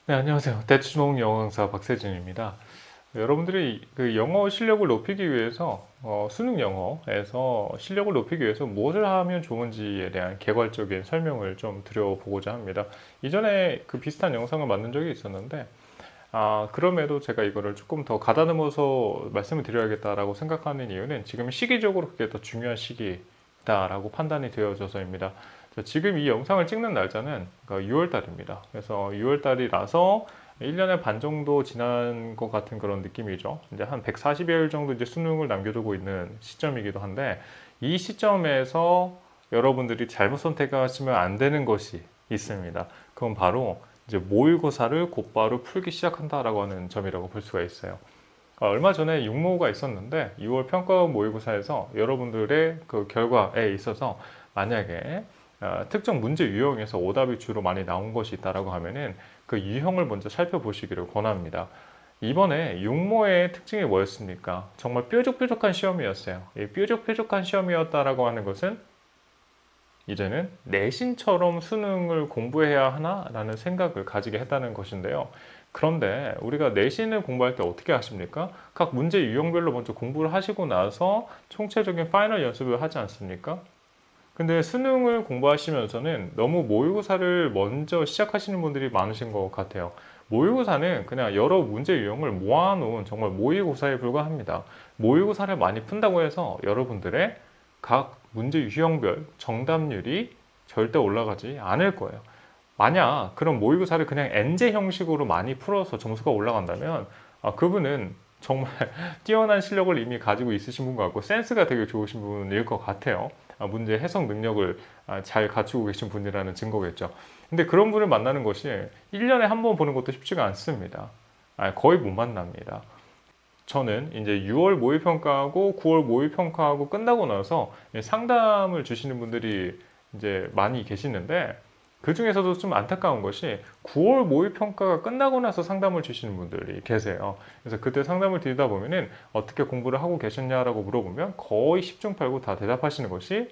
네, 안녕하세요. 대치동 영어 강사 박세진입니다. 여러분들이 그 영어 실력을 높이기 위해서 수능 영어에서 실력을 높이기 위해서 무엇을 하면 좋은지에 대한 개괄적인 설명을 좀 드려보고자 합니다. 이전에 그 비슷한 영상을 만든 적이 있었는데 그럼에도 제가 이거를 조금 더 가다듬어서 말씀을 드려야겠다라고 생각하는 이유는 지금 시기적으로 그게 더 중요한 시기다라고 판단이 되어져서입니다. 지금 이 영상을 찍는 날짜는 6월 달입니다. 그래서 6월 달이라서 1년의 반 정도 지난 것 같은 그런 느낌이죠. 이제 한 140여일 정도 이제 수능을 남겨두고 있는 시점이기도 한데, 이 시점에서 여러분들이 잘못 선택하시면 안 되는 것이 있습니다. 그건 바로 이제 모의고사를 곧바로 풀기 시작한다라고 하는 점이라고 볼 수가 있어요. 얼마 전에 육모가 있었는데 6월 평가원 모의고사에서 여러분들의 그 결과에 있어서 만약에 특정 문제 유형에서 오답이 주로 많이 나온 것이 있다라고 하면은 그 유형을 먼저 살펴보시기를 권합니다. 이번에 육모의 특징이 뭐였습니까? 정말 뾰족뾰족한 시험이었어요. 이 뾰족뾰족한 시험이었다라고 하는 것은 이제는 내신처럼 수능을 공부해야 하나라는 생각을 가지게 했다는 것인데요. 그런데 우리가 내신을 공부할 때 어떻게 하십니까? 각 문제 유형별로 먼저 공부를 하시고 나서 총체적인 파이널 연습을 하지 않습니까? 근데 수능을 공부하시면서는 너무 모의고사를 먼저 시작하시는 분들이 많으신 것 같아요. 모의고사는 그냥 여러 문제 유형을 모아놓은 정말 모의고사에 불과합니다. 모의고사를 많이 푼다고 해서 여러분들의 각 문제 유형별 정답률이 절대 올라가지 않을 거예요. 만약 그런 모의고사를 그냥 엔제 형식으로 많이 풀어서 점수가 올라간다면 그분은 정말 뛰어난 실력을 이미 가지고 있으신 분 같고 센스가 되게 좋으신 분일 것 같아요. 문제 해석 능력을 잘 갖추고 계신 분이라는 증거겠죠. 근데 그런 분을 만나는 것이 1년에 한 번 보는 것도 쉽지가 않습니다. 거의 못 만납니다. 저는 이제 6월 모의평가하고 9월 모의평가하고 끝나고 나서 상담을 주시는 분들이 이제 많이 계시는데 그 중에서도 좀 안타까운 것이 9월 모의평가가 끝나고 나서 상담을 주시는 분들이 계세요. 그래서 그때 상담을 드리다 보면은 어떻게 공부를 하고 계셨냐라고 물어보면 거의 10중 8구 다 대답하시는 것이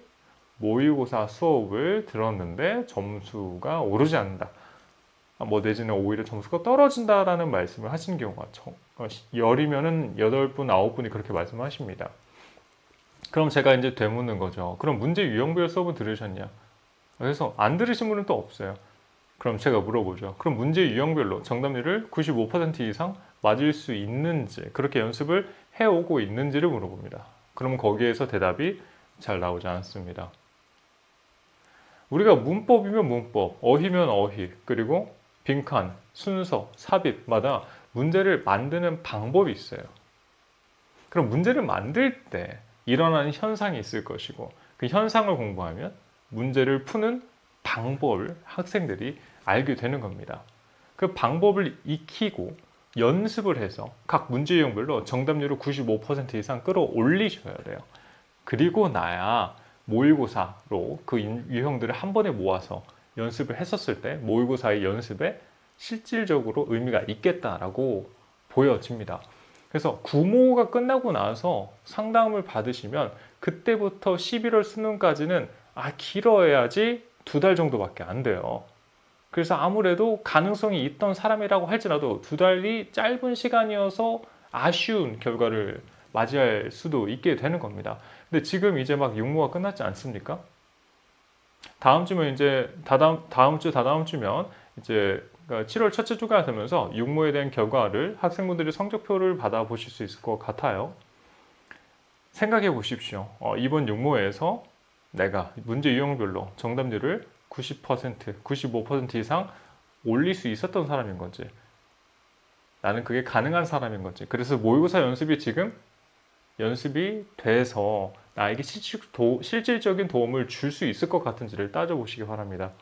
모의고사 수업을 들었는데 점수가 오르지 않는다. 뭐 내지는 오히려 점수가 떨어진다라는 말씀을 하시는 경우가 열이면은 8분, 9분이 그렇게 말씀하십니다. 그럼 제가 이제 되묻는 거죠. 그럼 문제 유형별 수업을 들으셨냐? 그래서 안 들으신 분은 또 없어요. 그럼 제가 물어보죠. 그럼 문제 유형별로 정답률을 95% 이상 맞을 수 있는지, 그렇게 연습을 해오고 있는지를 물어봅니다. 그러면 거기에서 대답이 잘 나오지 않습니다. 우리가 문법이면 문법, 어휘면 어휘, 그리고 빈칸, 순서, 삽입마다 문제를 만드는 방법이 있어요. 그럼 문제를 만들 때 일어나는 현상이 있을 것이고 그 현상을 공부하면 문제를 푸는 방법을 학생들이 알게 되는 겁니다. 그 방법을 익히고 연습을 해서 각 문제 유형별로 정답률을 95% 이상 끌어올리셔야 돼요. 그리고 나야 모의고사로 그 유형들을 한 번에 모아서 연습을 했었을 때 모의고사의 연습에 실질적으로 의미가 있겠다라고 보여집니다. 그래서 구모가 끝나고 나서 상담을 받으시면 그때부터 11월 수능까지는 길어야지 2달 정도밖에 안 돼요. 그래서 아무래도 가능성이 있던 사람이라고 할지라도 2달이 짧은 시간이어서 아쉬운 결과를 맞이할 수도 있게 되는 겁니다. 근데 지금 이제 막 육모가 끝났지 않습니까? 다음 주면 이제 다다음 주 다다음 주면 이제 7월 첫째 주가 되면서 육모에 대한 결과를 학생분들이 성적표를 받아보실 수 있을 것 같아요. 생각해 보십시오. 이번 육모에서 내가 문제 유형별로 정답률을 90%, 95% 이상 올릴 수 있었던 사람인 건지, 나는 그게 가능한 사람인 건지, 그래서 모의고사 연습이 지금 연습이 돼서 나에게 실질적인 도움을 줄 수 있을 것 같은지를 따져보시기 바랍니다.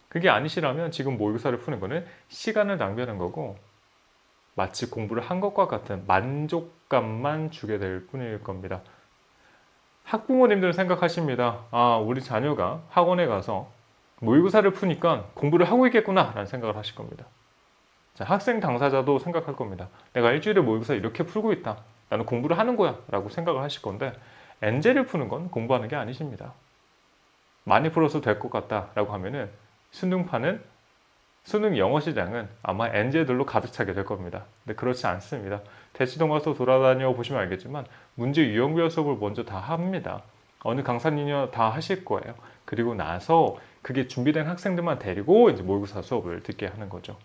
그게 아니시라면 지금 모의고사를 푸는 거는 시간을 낭비하는 거고 마치 공부를 한 것과 같은 만족감만 주게 될 뿐일 겁니다. 학부모님들은 생각하십니다. 우리 자녀가 학원에 가서 모의고사를 푸니까 공부를 하고 있겠구나 라는 생각을 하실 겁니다. 자, 학생 당사자도 생각할 겁니다. 내가 일주일에 모의고사 이렇게 풀고 있다. 나는 공부를 하는 거야 라고 생각을 하실 건데 엔젤을 푸는 건 공부하는 게 아니십니다. 많이 풀어서 될 것 같다 라고 하면은 수능판은 수능 영어 시장은 아마 엔제들로 가득 차게 될 겁니다. 근데 그렇지 않습니다. 대치동 가서 돌아다녀 보시면 알겠지만 문제 유형별 수업을 먼저 다 합니다. 어느 강사님이나 다 하실 거예요. 그리고 나서 그게 준비된 학생들만 데리고 이제 모의고사 수업을 듣게 하는 거죠.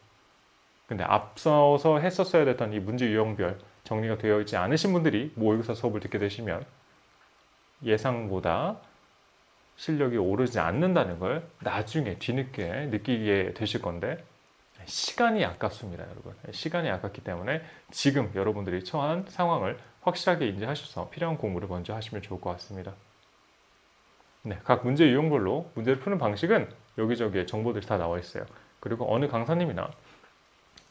근데 앞서서 했었어야 됐던 이 문제 유형별 정리가 되어 있지 않으신 분들이 모의고사 수업을 듣게 되시면 예상보다 실력이 오르지 않는다는 걸 나중에 뒤늦게 느끼게 되실 건데 시간이 아깝습니다, 여러분. 시간이 아깝기 때문에 지금 여러분들이 처한 상황을 확실하게 인지하셔서 필요한 공부를 먼저 하시면 좋을 것 같습니다. 네, 각 문제 유형별로 문제를 푸는 방식은 여기저기에 정보들이 다 나와 있어요. 그리고 어느 강사님이나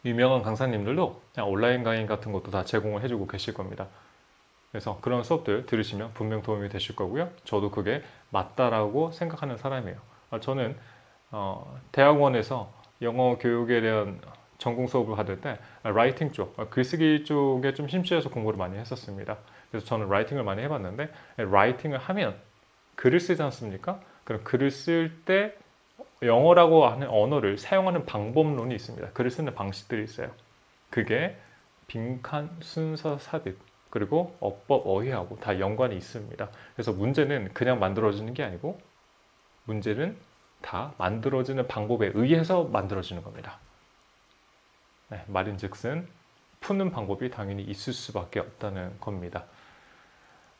유명한 강사님들도 그냥 온라인 강의 같은 것도 다 제공을 해주고 계실 겁니다. 그래서 그런 수업들 들으시면 분명 도움이 되실 거고요. 저도 그게 맞다라고 생각하는 사람이에요. 저는 대학원에서 영어 교육에 대한 전공 수업을 받을 때 라이팅 쪽, 글쓰기 쪽에 좀 심취해서 공부를 많이 했었습니다. 그래서 저는 라이팅을 많이 해봤는데 라이팅을 하면 글을 쓰지 않습니까? 그럼 글을 쓸 때 영어라고 하는 언어를 사용하는 방법론이 있습니다. 글을 쓰는 방식들이 있어요. 그게 빈칸, 순서, 삽입, 그리고 어법, 어휘하고 다 연관이 있습니다. 그래서 문제는 그냥 만들어지는 게 아니고 문제는 다 만들어지는 방법에 의해서 만들어지는 겁니다. 네, 말인즉슨 푸는 방법이 당연히 있을 수밖에 없다는 겁니다.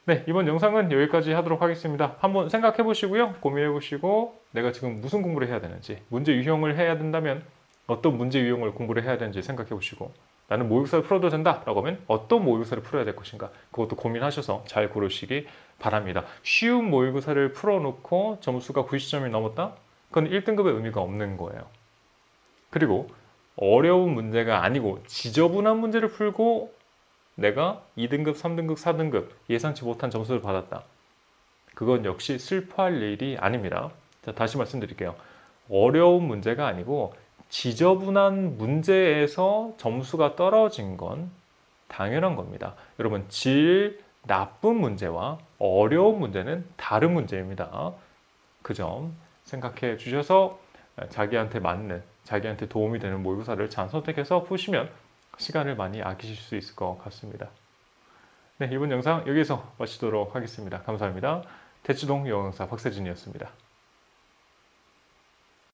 네, 이번 영상은 여기까지 하도록 하겠습니다. 한번 생각해 보시고요. 고민해 보시고 내가 지금 무슨 공부를 해야 되는지, 문제 유형을 해야 된다면 어떤 문제 유형을 공부를 해야 되는지 생각해 보시고 나는 모의고사를 풀어도 된다 라고 하면 어떤 모의고사를 풀어야 될 것인가 그것도 고민하셔서 잘 고르시기 바랍니다. 쉬운 모의고사를 풀어놓고 점수가 90점이 넘었다? 그건 1등급의 의미가 없는 거예요. 그리고 어려운 문제가 아니고 지저분한 문제를 풀고 내가 2등급, 3등급, 4등급 예상치 못한 점수를 받았다. 그건 역시 슬퍼할 일이 아닙니다. 자, 다시 말씀드릴게요. 어려운 문제가 아니고 지저분한 문제에서 점수가 떨어진 건 당연한 겁니다. 여러분, 질 나쁜 문제와 어려운 문제는 다른 문제입니다. 그 점 생각해 주셔서 자기한테 맞는, 자기한테 도움이 되는 모의고사를 잘 선택해서 푸시면 시간을 많이 아끼실 수 있을 것 같습니다. 네, 이번 영상 여기서 마치도록 하겠습니다. 감사합니다. 대치동 영어강사 박세진이었습니다.